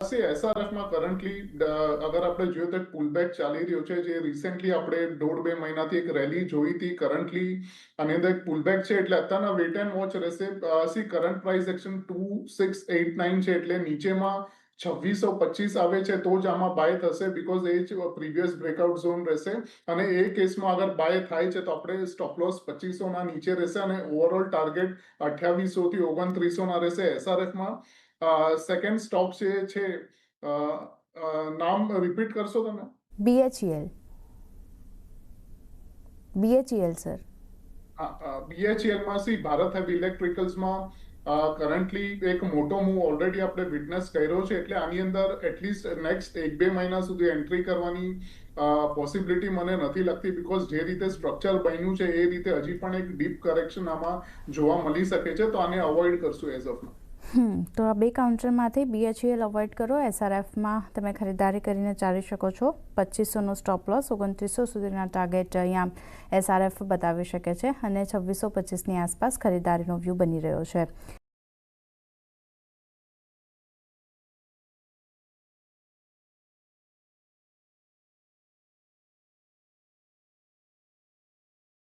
SRF માં currently અગર આપણે જોઈએ તો પુલબેક ચાલી રહ્યો છે, જે રિસેન્ટલી આપણે 1.5-2 મહિનાથી એક રેલી જોઈ હતી. કરન્ટલી આની અંદર એક પુલબેક છે, એટલે અત્યારના વેટ એન્ડ વોચ રહેશે. કરંટ પ્રાઇસ એક્શન 2689 છે, એટલે નીચેમાં 2625 આવે છે તો જ આમાં બાય થશે, બીકોઝ એ જ પ્રીવિયસ બ્રેકઆઉટ ઝોન રહેશે. અને એ કેસમાં અગર બાય થાય છે તો આપણે સ્ટોપ લોસ 2500 ના નીચે રહેશે અને ઓવરઓલ ટાર્ગેટ 2800 થી 2900 ના રહેશે. એસઆરએફમાં સેકન્ડ સ્ટોક છે, નામ રિપીટ કરશો તમે? BHEL. BHEL sir. BHEL માં ભારત હેવી ઇલેક્ટ્રિકલ્સમાં કરન્ટલી એક મોટો મૂવ ઓલરેડી આપણે વિટનેસ કર્યો છે, એટલે આની અંદર એટલીસ્ટ નેક્સ્ટ 1-2 મહિના સુધી એન્ટ્રી કરવાની પોસિબિલિટી મને નથી લાગતી, બીકોઝ જે રીતે સ્ટ્રક્ચર બન્યું છે એ રીતે હજી પણ એક ડીપ કરેક્શન આમાં જોવા મળી શકે છે, તો આને અવોઇડ કરશું એઝ ઓફ નાઉ. તો આ બે કાઉન્ટરમાંથી BHEL અવોઇડ કરો. SRFમાં તમે ખરીદારી કરીને ચાલી શકો છો. 2500નો સ્ટોપ લોસ, 2900 સુધીના ટાર્ગેટ અહીંયા SRF બતાવી શકે છે અને 2625ની આસપાસ ખરીદારીનો વ્યૂ બની રહ્યો છે.